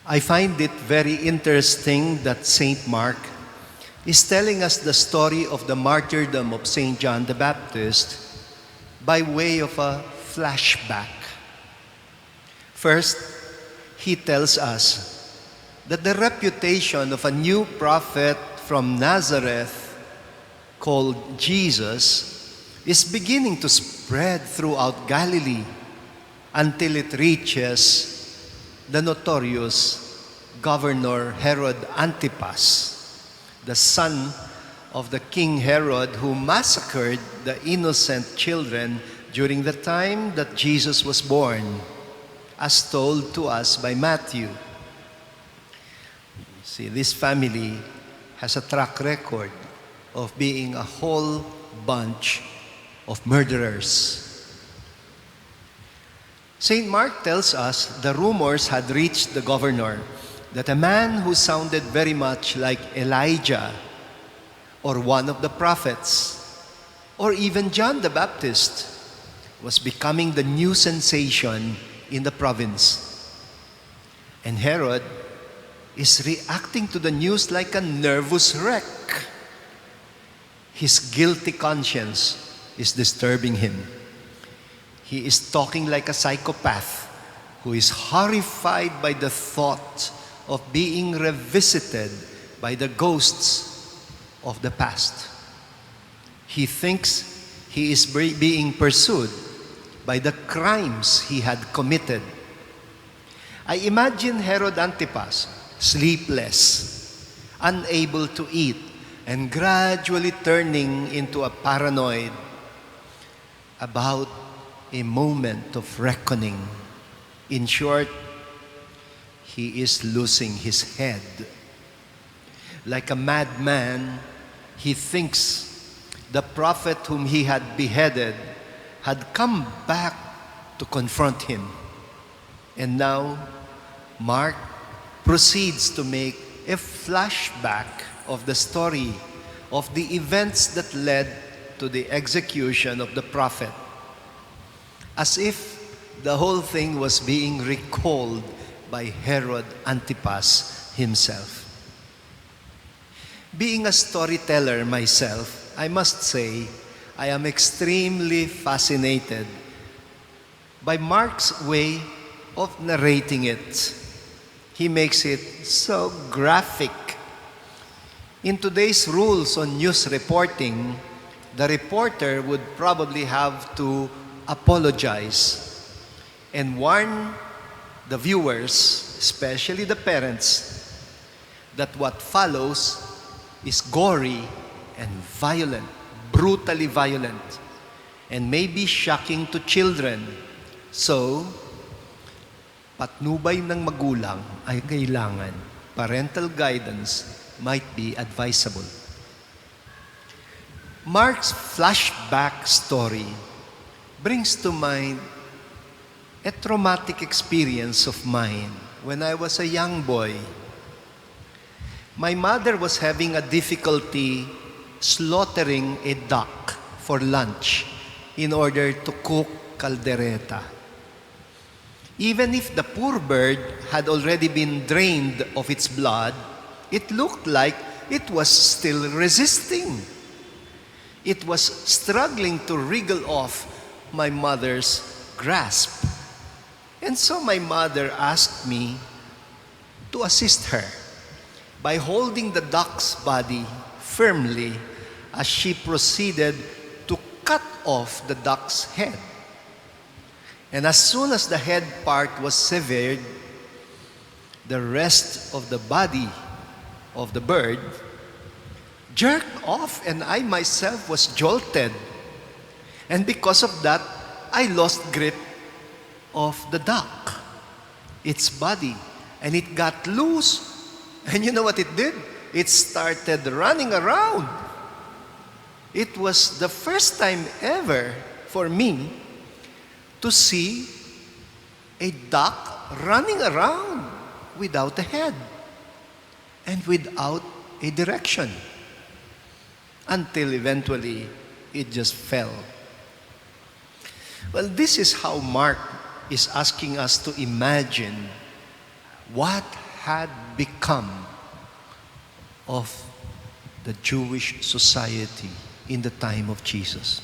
I find it very interesting that St. Mark is telling us the story of the martyrdom of St. John the Baptist by way of a flashback. First, he tells us that the reputation of a new prophet from Nazareth called Jesus is beginning to spread throughout Galilee until it reaches the notorious Governor Herod Antipas, the son of the King Herod who massacred the innocent children during the time that Jesus was born, as told to us by Matthew. See, this family has a track record of being a whole bunch of murderers. St. Mark tells us the rumors had reached the governor that a man who sounded very much like Elijah or one of the prophets or even John the Baptist was becoming the new sensation in the province. And Herod is reacting to the news like a nervous wreck. His guilty conscience is disturbing him. He is talking like a psychopath who is horrified by the thought of being revisited by the ghosts of the past. He thinks he is being pursued by the crimes he had committed. I imagine Herod Antipas sleepless, unable to eat, and gradually turning into a paranoid about a moment of reckoning. In short, he is losing his head. Like a madman, he thinks the prophet whom he had beheaded had come back to confront him. And now, Mark proceeds to make a flashback of the story of the events that led to the execution of the prophet, as if the whole thing was being recalled by Herod Antipas himself. Being a storyteller myself, I must say, I am extremely fascinated by Mark's way of narrating it. He makes it so graphic. In today's rules on news reporting, the reporter would probably have to apologize and warn the viewers, especially the parents, that what follows is gory and violent, brutally violent, and may be shocking to children. So, patnubay ng magulang ay kailangan. Parental guidance might be advisable. Mark's flashback story brings to mind a traumatic experience of mine when I was a young boy. My mother was having a difficulty slaughtering a duck for lunch in order to cook caldereta. Even if the poor bird had already been drained of its blood, it looked like it was still resisting. It was struggling to wriggle off my mother's grasp. And so my mother asked me to assist her by holding the duck's body firmly as she proceeded to cut off the duck's head. And as soon as the head part was severed, the rest of the body of the bird jerked off, and I myself was jolted. And because of that, I lost grip of the duck, its body, and it got loose. And you know what it did? It started running around. It was the first time ever for me to see a duck running around without a head and without a direction, until eventually it just fell. Well, this is how Mark is asking us to imagine what had become of the Jewish society in the time of Jesus.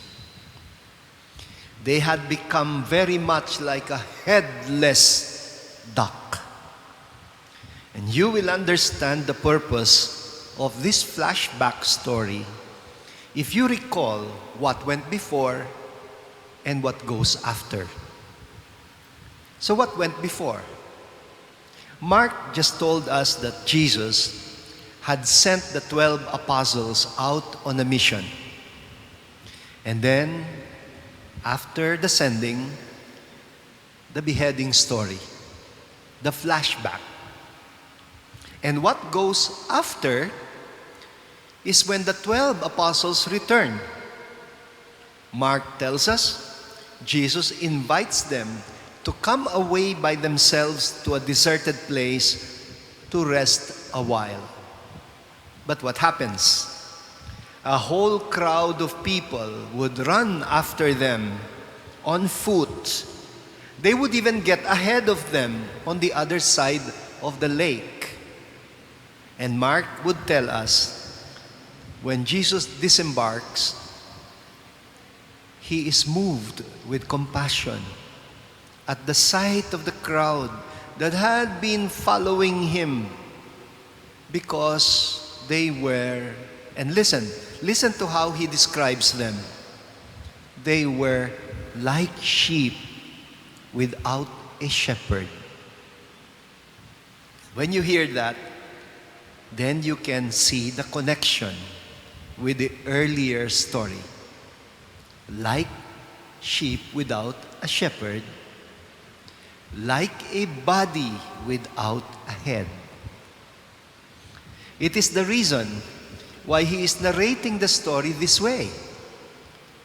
They had become very much like a headless duck. And you will understand the purpose of this flashback story if you recall what went before and what goes after. So what went before? Mark just told us that Jesus had sent the 12 apostles out on a mission. And then, after the sending, the beheading story, the flashback. And what goes after is when the 12 apostles return. Mark tells us Jesus invites them to come away by themselves to a deserted place to rest a while. But what happens? A whole crowd of people would run after them on foot. They would even get ahead of them on the other side of the lake. And Mark would tell us, when Jesus disembarks, he is moved with compassion at the sight of the crowd that had been following him because they were, and listen to how he describes them. They were like sheep without a shepherd. When you hear that, then you can see the connection with the earlier story. Like sheep without a shepherd, like a body without a head. It is the reason why he is narrating the story this way.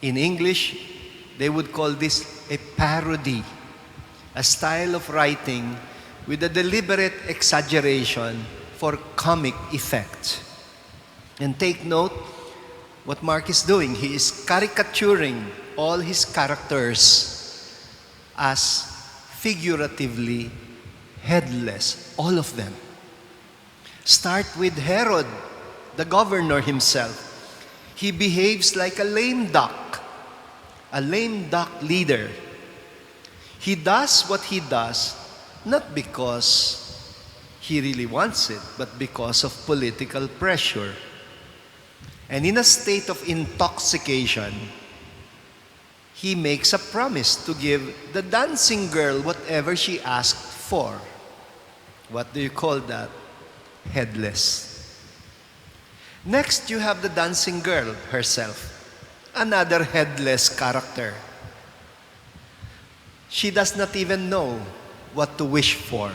In English, they would call this a parody, a style of writing with a deliberate exaggeration for comic effect. And take note what Mark is doing. He is caricaturing all his characters as figuratively headless, all of them. Start with Herod, the governor himself. He behaves like a lame duck leader. He does what he does not because he really wants it, but because of political pressure. And in a state of intoxication, he makes a promise to give the dancing girl whatever she asked for. What do you call that? Headless. Next, you have the dancing girl herself, another headless character. She does not even know what to wish for.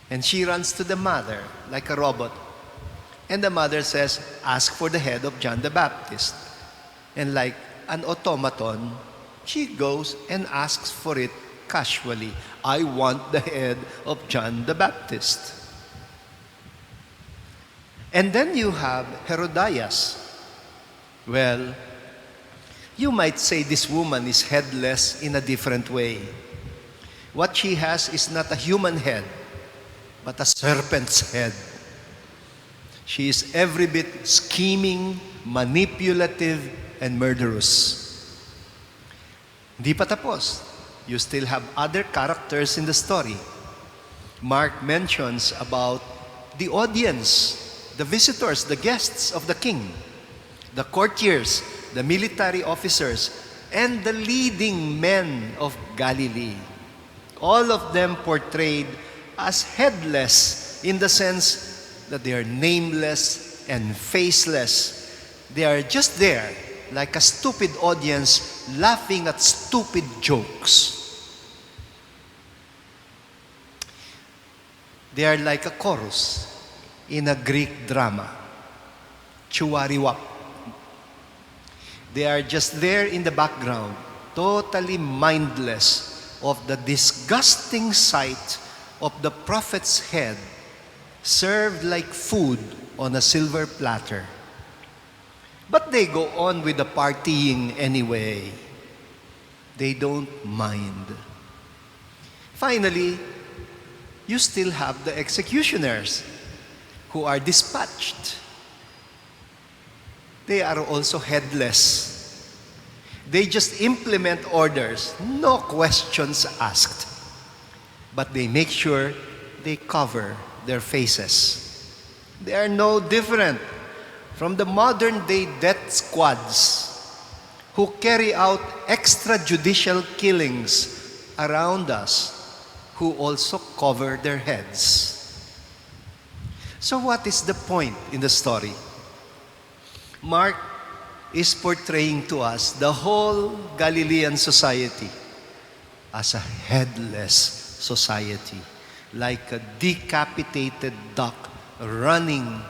And she runs to the mother like a robot. And the mother says, ask for the head of John the Baptist. And like an automaton, she goes and asks for it casually. I want the head of John the Baptist. And then you have Herodias. Well, you might say this woman is headless in a different way. What she has is not a human head, but a serpent's head. She is every bit scheming, manipulative, and murderous. Di pa tapos. You still have other characters in the story. Mark mentions about the audience, the visitors, the guests of the king, the courtiers, the military officers, and the leading men of Galilee. All of them portrayed as headless in the sense that they are nameless and faceless. They are just there like a stupid audience laughing at stupid jokes. They are like a chorus in a Greek drama. Chuwariwap. They are just there in the background, totally mindless of the disgusting sight of the prophet's head served like food on a silver platter. But they go on with the partying anyway. They don't mind. Finally, you still have the executioners who are dispatched. They are also headless. They just implement orders, no questions asked. But they make sure they cover their faces. They are no different from the modern day death squads who carry out extrajudicial killings around us, who also cover their heads. So what is the point in the story? Mark is portraying to us the whole Galilean society as a headless society, like a decapitated duck running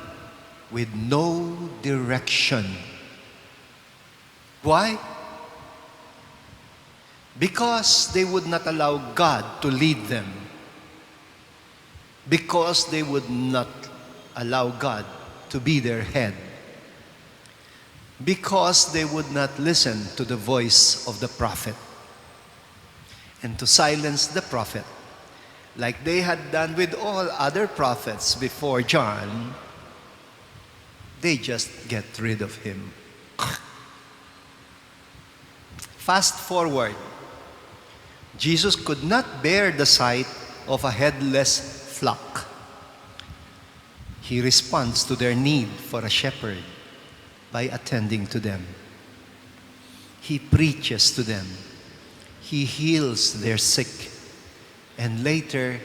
with no direction. Why? Because they would not allow God to lead them. Because they would not allow God to be their head. Because they would not listen to the voice of the prophet. And to silence the prophet, like they had done with all other prophets before John, they just get rid of him. Fast forward, Jesus could not bear the sight of a headless flock. He responds to their need for a shepherd by attending to them. He preaches to them. He heals their sick. And later,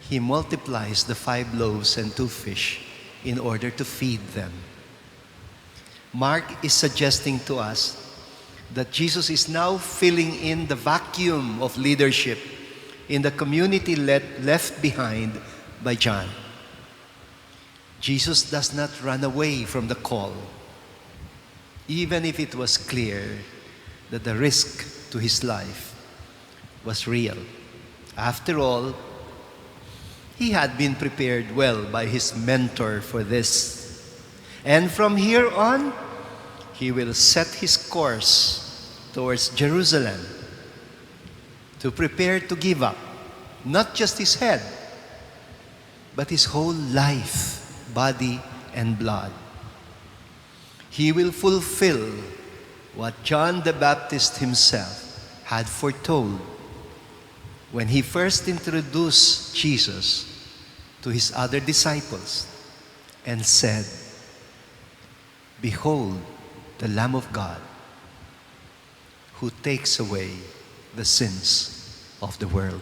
He multiplies the 5 loaves and 2 fish in order to feed them. Mark is suggesting to us that Jesus is now filling in the vacuum of leadership in the community left behind by John. Jesus does not run away from the call, even if it was clear that the risk to his life was real. After all, he had been prepared well by his mentor for this. And from here on, he will set his course towards Jerusalem to prepare to give up not just his head, but his whole life, body and blood. He will fulfill what John the Baptist himself had foretold when he first introduced Jesus to his other disciples and said, "Behold, the Lamb of God who takes away the sins of the world."